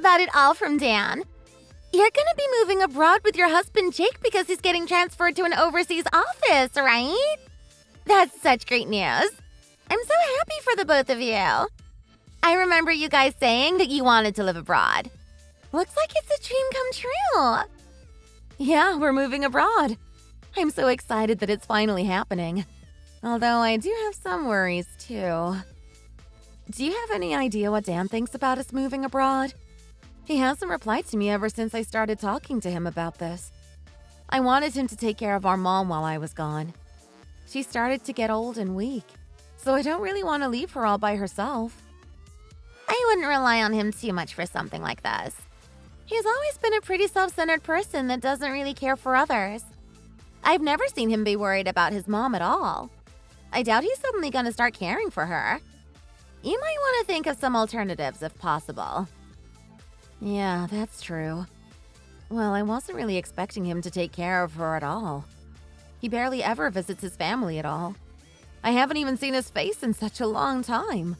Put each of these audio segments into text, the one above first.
about it all from Dan. You're gonna be moving abroad with your husband Jake because he's getting transferred to an overseas office, right? That's such great news. I'm so happy for the both of you. I remember you guys saying that you wanted to live abroad. Looks like it's a dream come true. Yeah, we're moving abroad. I'm so excited that it's finally happening. Although I do have some worries too. Do you have any idea what Dan thinks about us moving abroad? He hasn't replied to me ever since I started talking to him about this. I wanted him to take care of our mom while I was gone. She started to get old and weak, so I don't really want to leave her all by herself. I wouldn't rely on him too much for something like this. He's always been a pretty self-centered person that doesn't really care for others. I've never seen him be worried about his mom at all. I doubt he's suddenly going to start caring for her. You might want to think of some alternatives if possible. Yeah, that's true. Well, I wasn't really expecting him to take care of her at all. He barely ever visits his family at all. I haven't even seen his face in such a long time.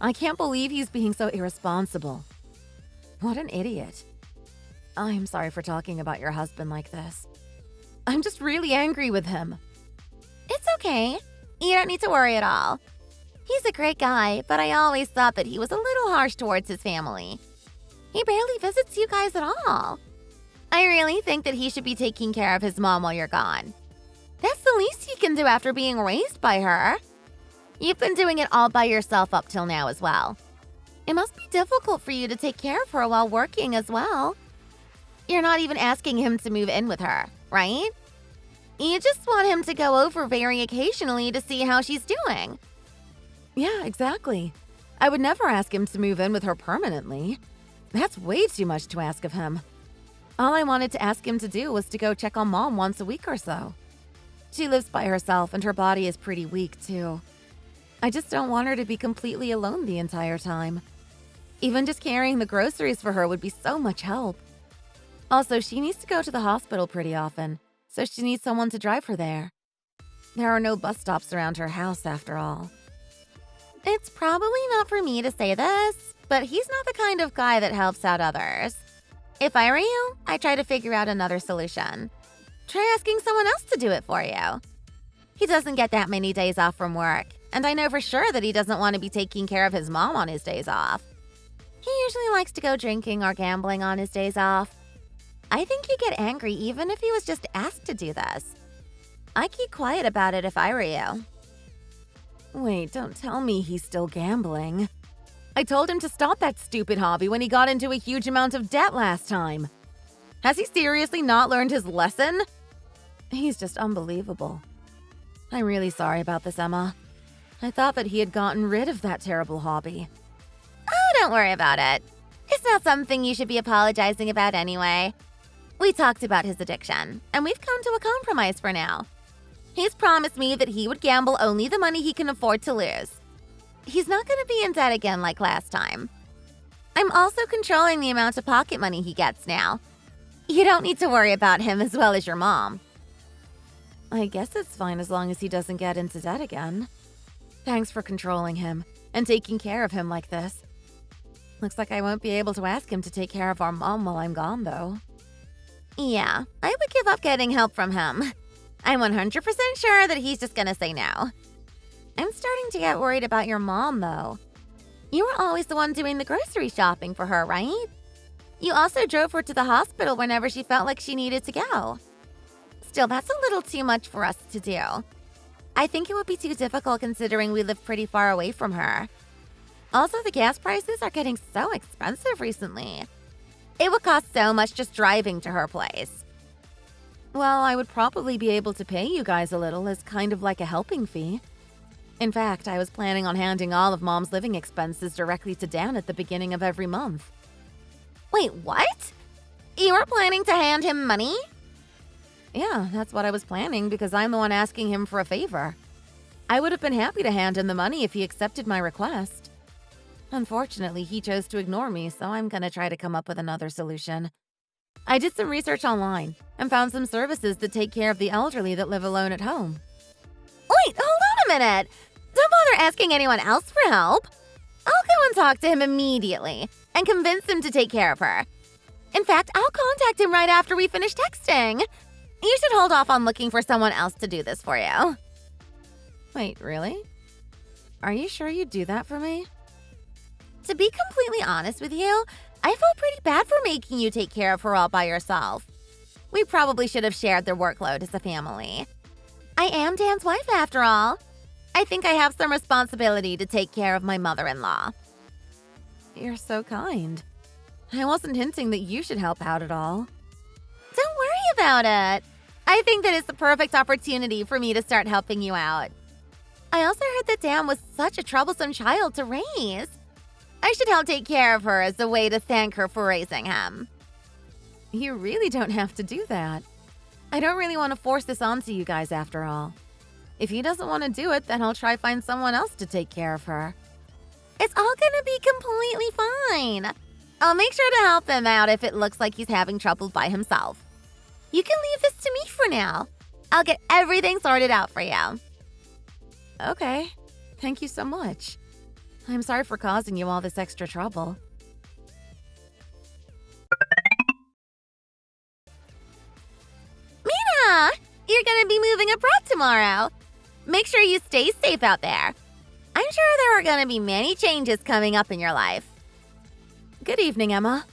I can't believe he's being so irresponsible. What an idiot. I'm sorry for talking about your husband like this. I'm just really angry with him. It's okay. You don't need to worry at all. He's a great guy, but I always thought that he was a little harsh towards his family. He barely visits you guys at all. I really think that he should be taking care of his mom while you're gone. That's the least he can do after being raised by her. You've been doing it all by yourself up till now as well. It must be difficult for you to take care of her while working as well. You're not even asking him to move in with her, right? You just want him to go over very occasionally to see how she's doing. Yeah, exactly. I would never ask him to move in with her permanently. That's way too much to ask of him. All I wanted to ask him to do was to go check on Mom once a week or so. She lives by herself and her body is pretty weak too. I just don't want her to be completely alone the entire time. Even just carrying the groceries for her would be so much help. Also, she needs to go to the hospital pretty often, so she needs someone to drive her there. There are no bus stops around her house after all. It's probably not for me to say this, but he's not the kind of guy that helps out others. If I were you, I'd try to figure out another solution. Try asking someone else to do it for you. He doesn't get that many days off from work, and I know for sure that he doesn't want to be taking care of his mom on his days off. He usually likes to go drinking or gambling on his days off. I think he'd get angry even if he was just asked to do this. I'd keep quiet about it if I were you. Wait, don't tell me he's still gambling. I told him to stop that stupid hobby when he got into a huge amount of debt last time. Has he seriously not learned his lesson? He's just unbelievable. I'm really sorry about this, Emma. I thought that he had gotten rid of that terrible hobby. Oh, don't worry about it. It's not something you should be apologizing about anyway. We talked about his addiction, and we've come to a compromise for now. He's promised me that he would gamble only the money he can afford to lose. He's not going to be in debt again like last time. I'm also controlling the amount of pocket money he gets now. You don't need to worry about him as well as your mom. I guess it's fine as long as he doesn't get into debt again. Thanks for controlling him and taking care of him like this. Looks like I won't be able to ask him to take care of our mom while I'm gone, though. Yeah, I would give up getting help from him. I'm 100% sure that he's just gonna say no. I'm starting to get worried about your mom, though. You were always the one doing the grocery shopping for her, right? You also drove her to the hospital whenever she felt like she needed to go. Still, that's a little too much for us to do. I think it would be too difficult considering we live pretty far away from her. Also, the gas prices are getting so expensive recently. It would cost so much just driving to her place. Well, I would probably be able to pay you guys a little as kind of like a helping fee. In fact, I was planning on handing all of Mom's living expenses directly to Dan at the beginning of every month. Wait, what? You were planning to hand him money? Yeah, that's what I was planning because I'm the one asking him for a favor. I would have been happy to hand him the money if he accepted my request. Unfortunately, he chose to ignore me, so I'm gonna try to come up with another solution. I did some research online and found some services that take care of the elderly that live alone at home. Wait, hold on a minute! Don't bother asking anyone else for help. I'll go and talk to him immediately, and convince him to take care of her. In fact, I'll contact him right after we finish texting. You should hold off on looking for someone else to do this for you. Wait, really? Are you sure you'd do that for me? To be completely honest with you, I felt pretty bad for making you take care of her all by yourself. We probably should have shared their workload as a family. I am Dan's wife after all. I think I have some responsibility to take care of my mother-in-law. You're so kind. I wasn't hinting that you should help out at all. Don't worry about it. I think that it's the perfect opportunity for me to start helping you out. I also heard that Dan was such a troublesome child to raise. I should help take care of her as a way to thank her for raising him. You really don't have to do that. I don't really want to force this onto you guys after all. If he doesn't want to do it, then I'll try find someone else to take care of her. It's all gonna be completely fine. I'll make sure to help him out if it looks like he's having trouble by himself. You can leave this to me for now. I'll get everything sorted out for you. Okay, thank you so much. I'm sorry for causing you all this extra trouble. Mina, you're gonna be moving abroad tomorrow. Make sure you stay safe out there. I'm sure there are gonna be many changes coming up in your life. Good evening, Emma.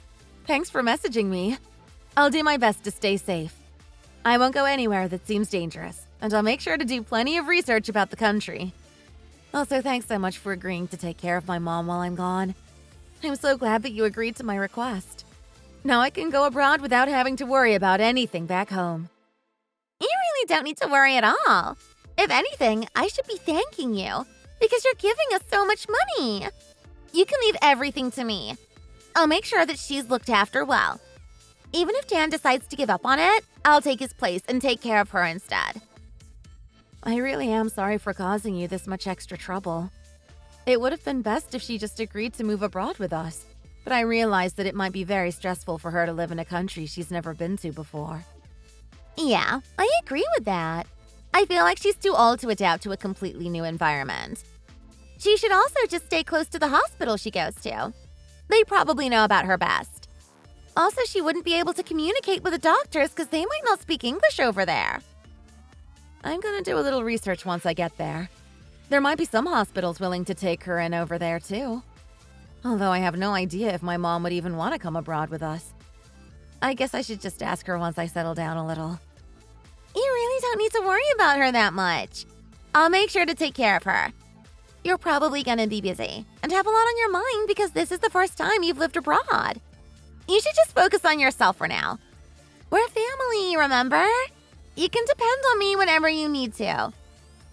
Thanks for messaging me. I'll do my best to stay safe. I won't go anywhere that seems dangerous, and I'll make sure to do plenty of research about the country. Also, thanks so much for agreeing to take care of my mom while I'm gone. I'm so glad that you agreed to my request. Now I can go abroad without having to worry about anything back home. You really don't need to worry at all. If anything, I should be thanking you because you're giving us so much money. You can leave everything to me. I'll make sure that she's looked after well. Even if Dan decides to give up on it, I'll take his place and take care of her instead. I really am sorry for causing you this much extra trouble. It would have been best if she just agreed to move abroad with us, but I realized that it might be very stressful for her to live in a country she's never been to before. Yeah, I agree with that. I feel like she's too old to adapt to a completely new environment. She should also just stay close to the hospital she goes to. They probably know about her best. Also, she wouldn't be able to communicate with the doctors because they might not speak English over there. I'm gonna do a little research once I get there. There might be some hospitals willing to take her in over there too. Although I have no idea if my mom would even want to come abroad with us. I guess I should just ask her once I settle down a little. You really don't need to worry about her that much. I'll make sure to take care of her. You're probably gonna be busy and have a lot on your mind because this is the first time you've lived abroad. You should just focus on yourself for now. We're family, remember? You can depend on me whenever you need to.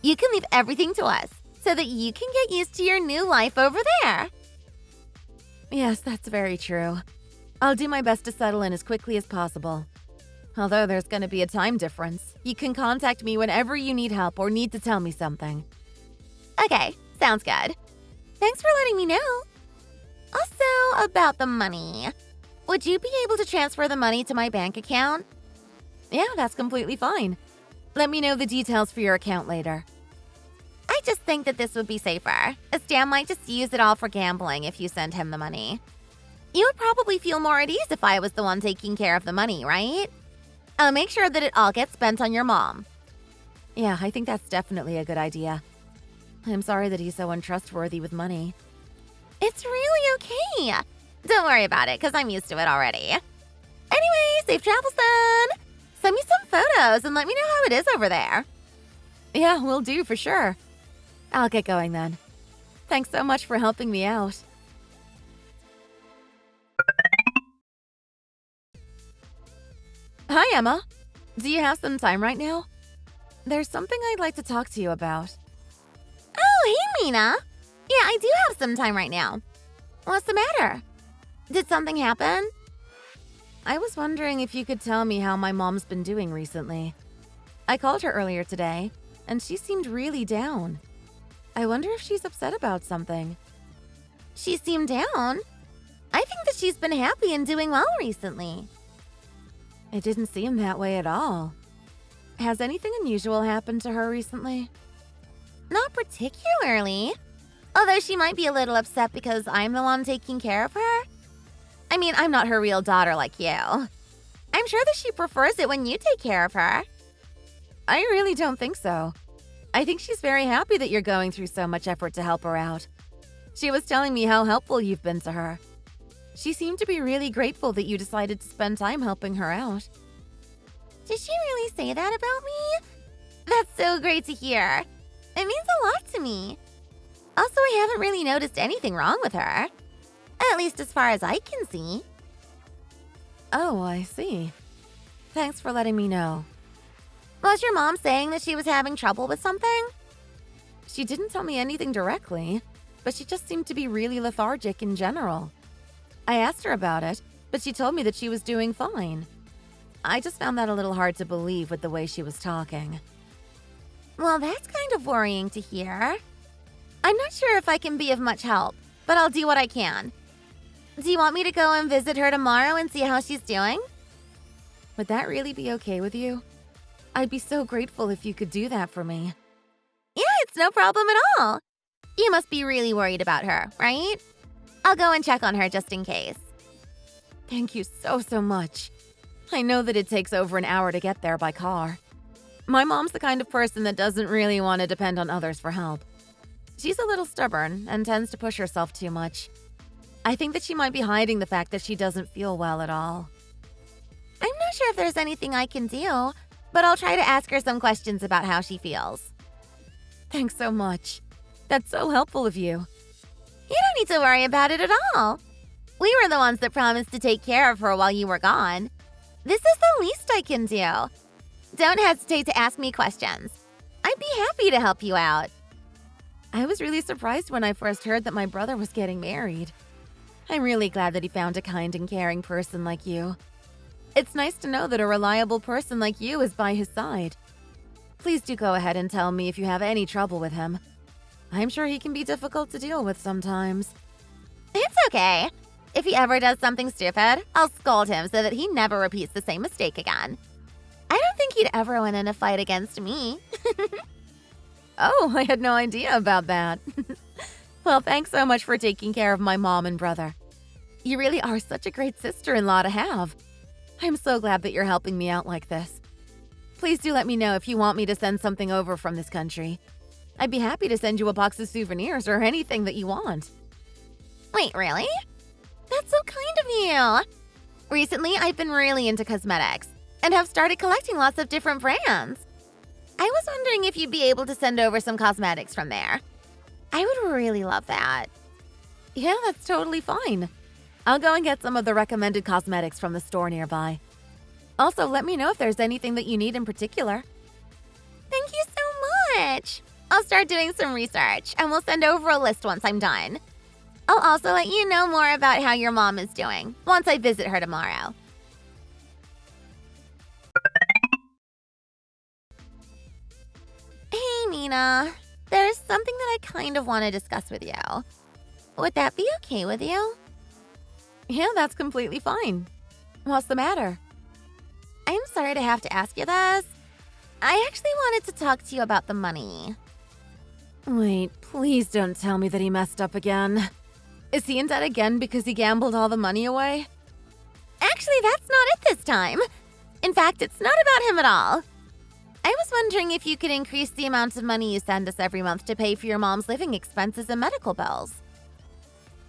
You can leave everything to us so that you can get used to your new life over there. Yes, that's very true. I'll do my best to settle in as quickly as possible. Although there's going to be a time difference, you can contact me whenever you need help or need to tell me something. Okay, sounds good. Thanks for letting me know. Also, about the money. Would you be able to transfer the money to my bank account? Yeah, that's completely fine. Let me know the details for your account later. I just think that this would be safer, as Dan might just use it all for gambling if you send him the money. You would probably feel more at ease if I was the one taking care of the money, right? I'll make sure that it all gets spent on your mom. Yeah, I think that's definitely a good idea. I'm sorry that he's so untrustworthy with money. It's really okay. Don't worry about it, because I'm used to it already. Anyway, safe travels then. Send me some photos and let me know how it is over there. Yeah, will do for sure. I'll get going then. Thanks so much for helping me out. Hi, Emma. Do you have some time right now? There's something I'd like to talk to you about. Oh, hey, Mina. Yeah, I do have some time right now. What's the matter? Did something happen? I was wondering if you could tell me how my mom's been doing recently. I called her earlier today, and she seemed really down. I wonder if she's upset about something. She seemed down? I think that she's been happy and doing well recently. It didn't seem that way at all. Has anything unusual happened to her recently? Not particularly. Although she might be a little upset because I'm the one taking care of her. I mean, I'm not her real daughter like you. I'm sure that she prefers it when you take care of her. I really don't think so. I think she's very happy that you're going through so much effort to help her out. She was telling me how helpful you've been to her. She seemed to be really grateful that you decided to spend time helping her out. Did she really say that about me? That's so great to hear. It means a lot to me. Also, I haven't really noticed anything wrong with her. At least as far as I can see. Oh, I see. Thanks for letting me know. Was your mom saying that she was having trouble with something? She didn't tell me anything directly, but she just seemed to be really lethargic in general. I asked her about it, but she told me that she was doing fine. I just found that a little hard to believe with the way she was talking. Well, that's kind of worrying to hear. I'm not sure if I can be of much help, but I'll do what I can. Do you want me to go and visit her tomorrow and see how she's doing? Would that really be okay with you? I'd be so grateful if you could do that for me. Yeah, it's no problem at all. You must be really worried about her, right? I'll go and check on her just in case. Thank you so much. I know that it takes over an hour to get there by car. My mom's the kind of person that doesn't really want to depend on others for help. She's a little stubborn and tends to push herself too much. I think that she might be hiding the fact that she doesn't feel well at all. I'm not sure if there's anything I can do, but I'll try to ask her some questions about how she feels. Thanks so much. That's so helpful of you. You don't need to worry about it at all. We were the ones that promised to take care of her while you were gone. This is the least I can do. Don't hesitate to ask me questions. I'd be happy to help you out. I was really surprised when I first heard that my brother was getting married. I'm really glad that he found a kind and caring person like you. It's nice to know that a reliable person like you is by his side. Please do go ahead and tell me if you have any trouble with him. I'm sure he can be difficult to deal with sometimes. It's okay. If he ever does something stupid, I'll scold him so that he never repeats the same mistake again. I don't think he'd ever win in a fight against me. Oh, I had no idea about that. Well, thanks so much for taking care of my mom and brother. You really are such a great sister-in-law to have. I'm so glad that you're helping me out like this. Please do let me know if you want me to send something over from this country. I'd be happy to send you a box of souvenirs or anything that you want. Wait, really? That's so kind of you. Recently, I've been really into cosmetics and have started collecting lots of different brands. I was wondering if you'd be able to send over some cosmetics from there. I would really love that. Yeah, that's totally fine. I'll go and get some of the recommended cosmetics from the store nearby. Also, let me know if there's anything that you need in particular. Thank you so much. I'll start doing some research and we'll send over a list once I'm done. I'll also let you know more about how your mom is doing once I visit her tomorrow. Hey, Mina. There's something that I kind of want to discuss with you. Would that be okay with you? Yeah, that's completely fine. What's the matter? I'm sorry to have to ask you this. I actually wanted to talk to you about the money. Wait, please don't tell me that he messed up again. Is he in debt again because he gambled all the money away? Actually, that's not it this time. In fact, it's not about him at all. I was wondering if you could increase the amount of money you send us every month to pay for your mom's living expenses and medical bills.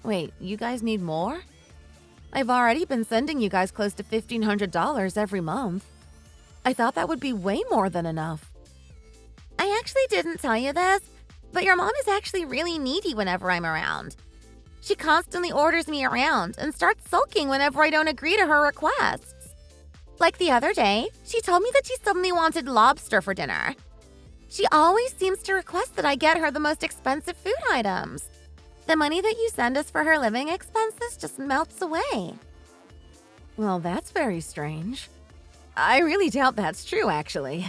Wait, you guys need more? I've already been sending you guys close to $1,500 every month. I thought that would be way more than enough. I actually didn't tell you this, but your mom is actually really needy whenever I'm around. She constantly orders me around and starts sulking whenever I don't agree to her requests. Like the other day, she told me that she suddenly wanted lobster for dinner. She always seems to request that I get her the most expensive food items. The money that you send us for her living expenses just melts away. Well, that's very strange. I really doubt that's true, actually.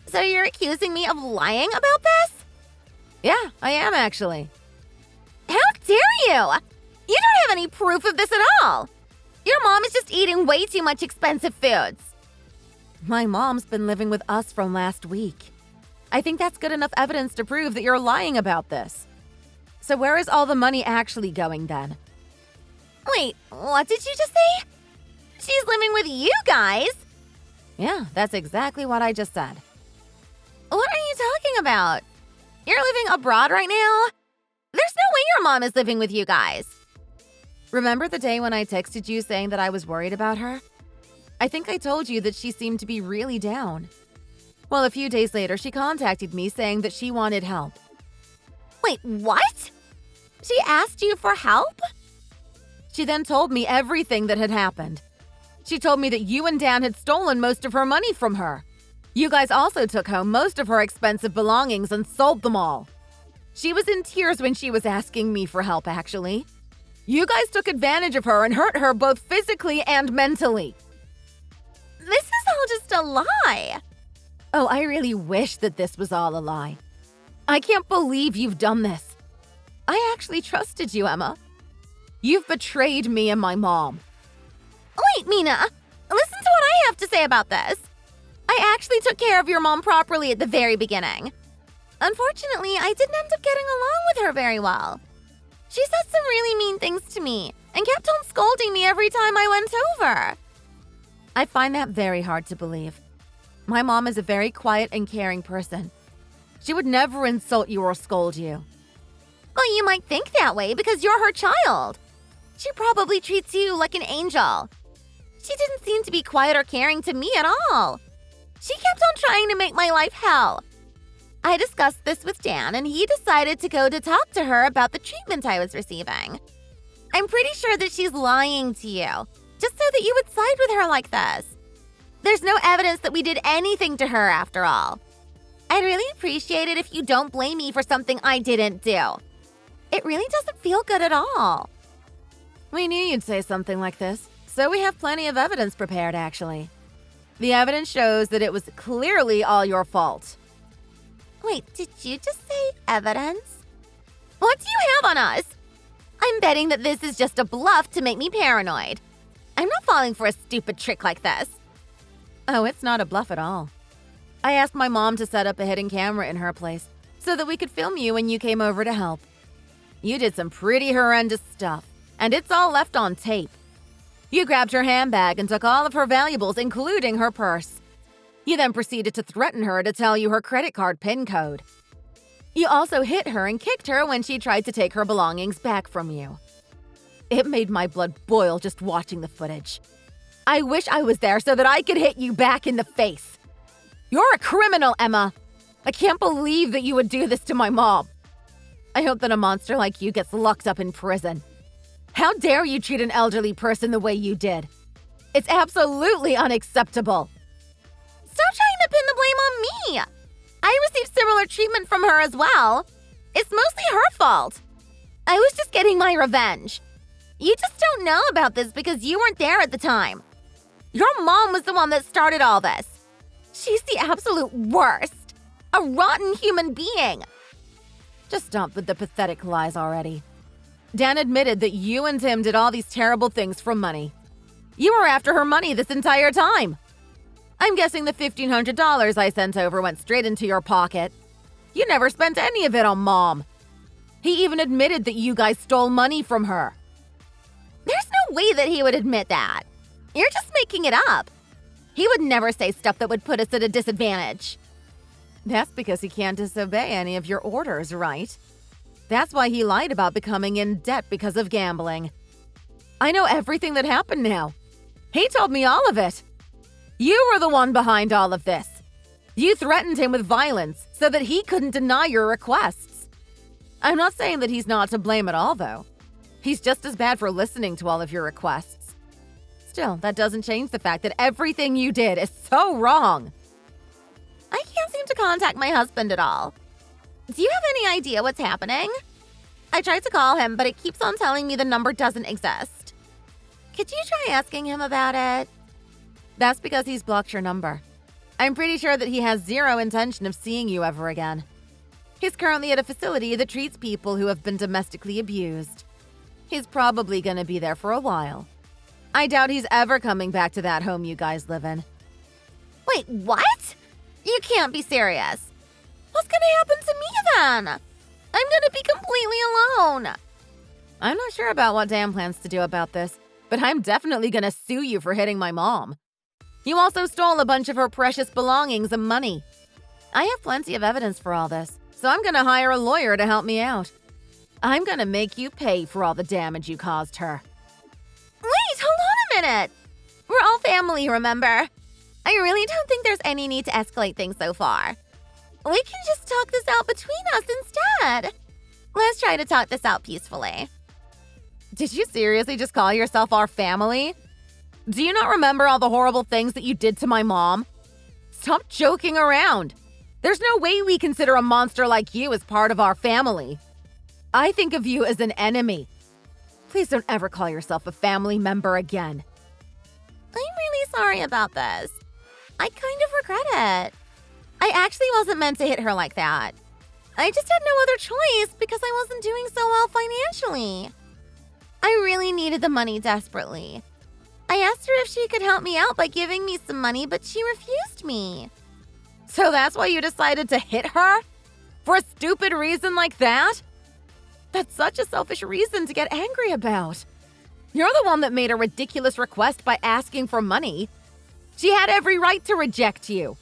So you're accusing me of lying about this? Yeah, I am actually. How dare you! You don't have any proof of this at all! Your mom is just eating way too much expensive foods. My mom's been living with us from last week. I think that's good enough evidence to prove that you're lying about this. So where is all the money actually going then? Wait, what did you just say? She's living with you guys? Yeah, that's exactly what I just said. What are you talking about? You're living abroad right now? There's no way your mom is living with you guys. Remember the day when I texted you saying that I was worried about her? I think I told you that she seemed to be really down. Well, a few days later, she contacted me saying that she wanted help. Wait, what? She asked you for help? She then told me everything that had happened. She told me that you and Dan had stolen most of her money from her. You guys also took home most of her expensive belongings and sold them all. She was in tears when she was asking me for help, actually. You guys took advantage of her and hurt her both physically and mentally. This is all just a lie. Oh, I really wish that this was all a lie. I can't believe you've done this. I actually trusted you, Emma. You've betrayed me and my mom. Wait, Mina, listen to what I have to say about this. I actually took care of your mom properly at the very beginning. Unfortunately, I didn't end up getting along with her very well. She said some really mean things to me and kept on scolding me every time I went over. I find that very hard to believe. My mom is a very quiet and caring person. She would never insult you or scold you. Well, you might think that way because you're her child. She probably treats you like an angel. She didn't seem to be quiet or caring to me at all. She kept on trying to make my life hell. I discussed this with Dan, and he decided to go to talk to her about the treatment I was receiving. I'm pretty sure that she's lying to you, just so that you would side with her like this. There's no evidence that we did anything to her after all. I'd really appreciate it if you don't blame me for something I didn't do. It really doesn't feel good at all. We knew you'd say something like this, so we have plenty of evidence prepared, actually. The evidence shows that it was clearly all your fault. Wait, did you just say evidence? What do you have on us? I'm betting that this is just a bluff to make me paranoid. I'm not falling for a stupid trick like this. Oh, it's not a bluff at all. I asked my mom to set up a hidden camera in her place so that we could film you when you came over to help. You did some pretty horrendous stuff, and it's all left on tape. You grabbed her handbag and took all of her valuables, including her purse. You then proceeded to threaten her to tell you her credit card PIN code. You also hit her and kicked her when she tried to take her belongings back from you. It made my blood boil just watching the footage. I wish I was there so that I could hit you back in the face. You're a criminal, Emma. I can't believe that you would do this to my mom. I hope that a monster like you gets locked up in prison. How dare you treat an elderly person the way you did? It's absolutely unacceptable. Stop trying to pin the blame on me. I received similar treatment from her as well. It's mostly her fault. I was just getting my revenge. You just don't know about this because you weren't there at the time. Your mom was the one that started all this. She's the absolute worst. A rotten human being. Just stop with the pathetic lies already. Dan admitted that you and Tim did all these terrible things for money. You were after her money this entire time. I'm guessing the $1,500 I sent over went straight into your pocket. You never spent any of it on Mom. He even admitted that you guys stole money from her. There's no way that he would admit that. You're just making it up. He would never say stuff that would put us at a disadvantage. That's because he can't disobey any of your orders, right? That's why he lied about becoming in debt because of gambling. I know everything that happened now. He told me all of it. You were the one behind all of this. You threatened him with violence so that he couldn't deny your requests. I'm not saying that he's not to blame at all, though. He's just as bad for listening to all of your requests. Still, that doesn't change the fact that everything you did is so wrong. I can't seem to contact my husband at all. Do you have any idea what's happening? I tried to call him, but it keeps on telling me the number doesn't exist. Could you try asking him about it? That's because he's blocked your number. I'm pretty sure that he has zero intention of seeing you ever again. He's currently at a facility that treats people who have been domestically abused. He's probably going to be there for a while. I doubt he's ever coming back to that home you guys live in. Wait, what? You can't be serious. What's going to happen to me then? I'm going to be completely alone. I'm not sure about what Dan plans to do about this, but I'm definitely gonna sue you for hitting my mom. You also stole a bunch of her precious belongings and money. I have plenty of evidence for all this, so I'm gonna hire a lawyer to help me out. I'm gonna make you pay for all the damage you caused her. Wait, hold on a minute! We're all family, remember? I really don't think there's any need to escalate things so far. We can just talk this out between us instead. Let's try to talk this out peacefully. Did you seriously just call yourself our family? Do you not remember all the horrible things that you did to my mom? Stop joking around. There's no way we consider a monster like you as part of our family. I think of you as an enemy. Please don't ever call yourself a family member again. I'm really sorry about this. I kind of regret it. I actually wasn't meant to hit her like that. I just had no other choice because I wasn't doing so well financially. I really needed the money desperately. I asked her if she could help me out by giving me some money, but she refused me. So that's why you decided to hit her? For a stupid reason like that? That's such a selfish reason to get angry about. You're the one that made a ridiculous request by asking for money. She had every right to reject you.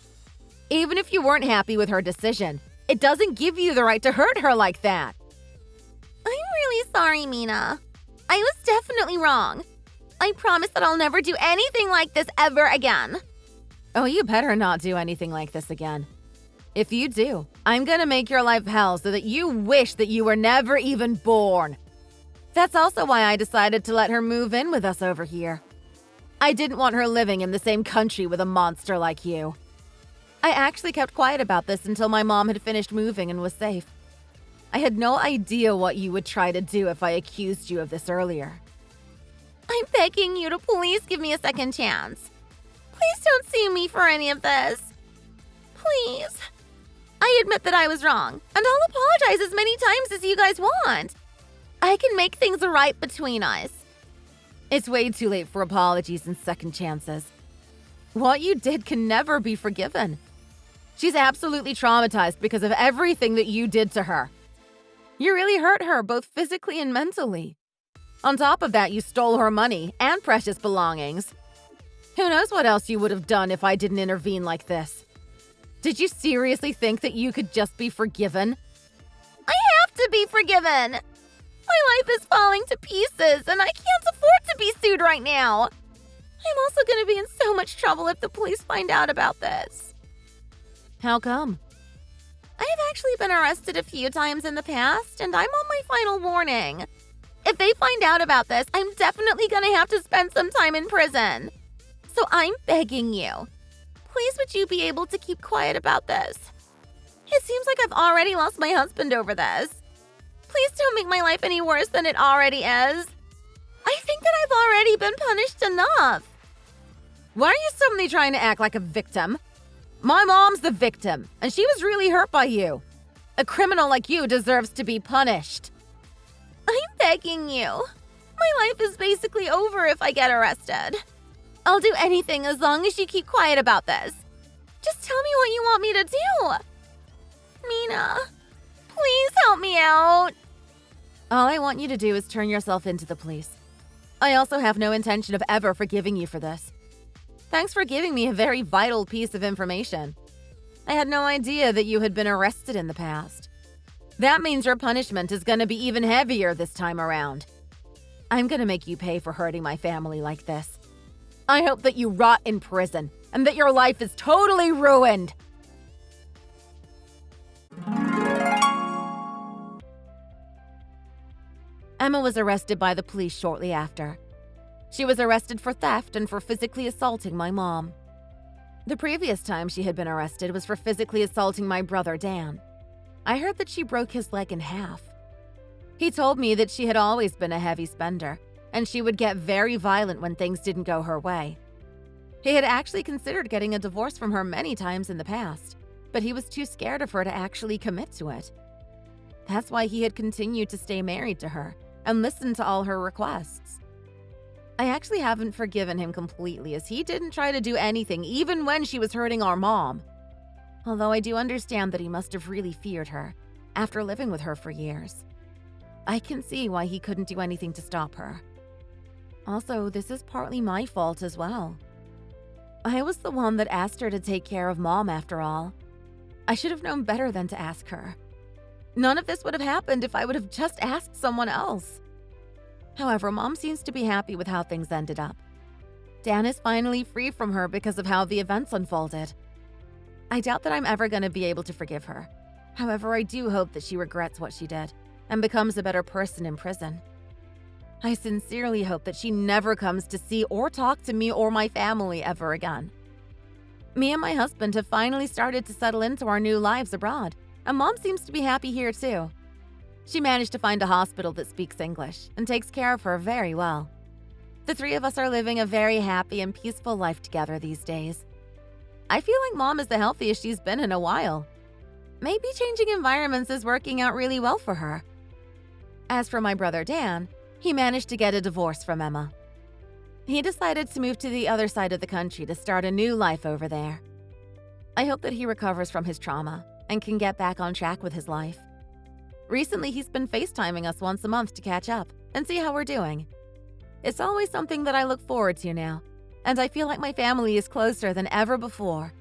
Even if you weren't happy with her decision, it doesn't give you the right to hurt her like that. I'm really sorry, Mina. I was definitely wrong. I promise that I'll never do anything like this ever again. Oh, you better not do anything like this again. If you do, I'm gonna make your life hell so that you wish that you were never even born. That's also why I decided to let her move in with us over here. I didn't want her living in the same country with a monster like you. I actually kept quiet about this until my mom had finished moving and was safe. I had no idea what you would try to do if I accused you of this earlier. I'm begging you to please give me a second chance. Please don't sue me for any of this. Please. I admit that I was wrong, and I'll apologize as many times as you guys want. I can make things right between us. It's way too late for apologies and second chances. What you did can never be forgiven. She's absolutely traumatized because of everything that you did to her. You really hurt her both physically and mentally. On top of that, you stole her money and precious belongings. Who knows what else you would have done if I didn't intervene like this? Did you seriously think that you could just be forgiven? I have to be forgiven. My life is falling to pieces, and I can't afford to be sued right now. I'm also going to be in so much trouble if the police find out about this. How come? I've actually been arrested a few times in the past, and I'm on my final warning. If they find out about this, I'm definitely going to have to spend some time in prison. So I'm begging you. Please would you be able to keep quiet about this? It seems like I've already lost my husband over this. Please don't make my life any worse than it already is. I think that I've already been punished enough. Why are you suddenly trying to act like a victim? My mom's the victim, and she was really hurt by you. A criminal like you deserves to be punished. I'm begging you. My life is basically over if I get arrested. I'll do anything as long as you keep quiet about this. Just tell me what you want me to do. Mina, please help me out. All I want you to do is turn yourself into the police. I also have no intention of ever forgiving you for this. Thanks for giving me a very vital piece of information. I had no idea that you had been arrested in the past. That means your punishment is going to be even heavier this time around. I'm going to make you pay for hurting my family like this. I hope that you rot in prison and that your life is totally ruined. Emma was arrested by the police shortly after. She was arrested for theft and for physically assaulting my mom. The previous time she had been arrested was for physically assaulting my brother Dan. I heard that she broke his leg in half. He told me that she had always been a heavy spender, and she would get very violent when things didn't go her way. He had actually considered getting a divorce from her many times in the past, but he was too scared of her to actually commit to it. That's why he had continued to stay married to her and listen to all her requests. I actually haven't forgiven him completely, as he didn't try to do anything even when she was hurting our mom. Although I do understand that he must have really feared her after living with her for years. I can see why he couldn't do anything to stop her. Also, this is partly my fault as well. I was the one that asked her to take care of Mom after all. I should have known better than to ask her. None of this would have happened if I would have just asked someone else. However, Mom seems to be happy with how things ended up. Dan is finally free from her because of how the events unfolded. I doubt that I'm ever going to be able to forgive her. However, I do hope that she regrets what she did and becomes a better person in prison. I sincerely hope that she never comes to see or talk to me or my family ever again. Me and my husband have finally started to settle into our new lives abroad, and Mom seems to be happy here too. She managed to find a hospital that speaks English and takes care of her very well. The three of us are living a very happy and peaceful life together these days. I feel like Mom is the healthiest she's been in a while. Maybe changing environments is working out really well for her. As for my brother Dan, he managed to get a divorce from Emma. He decided to move to the other side of the country to start a new life over there. I hope that he recovers from his trauma and can get back on track with his life. Recently, he's been FaceTiming us once a month to catch up and see how we're doing. It's always something that I look forward to now, and I feel like my family is closer than ever before.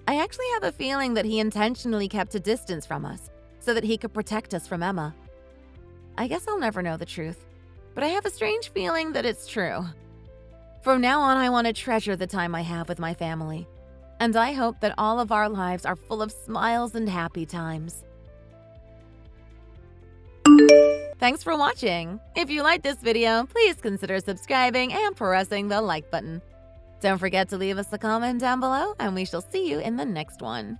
I actually have a feeling that he intentionally kept a distance from us so that he could protect us from Emma. I guess I'll never know the truth, but I have a strange feeling that it's true. From now on, I want to treasure the time I have with my family, and I hope that all of our lives are full of smiles and happy times. Thanks for watching. If you liked this video, please consider subscribing and pressing the like button. Don't forget to leave us a comment down below, and we shall see you in the next one.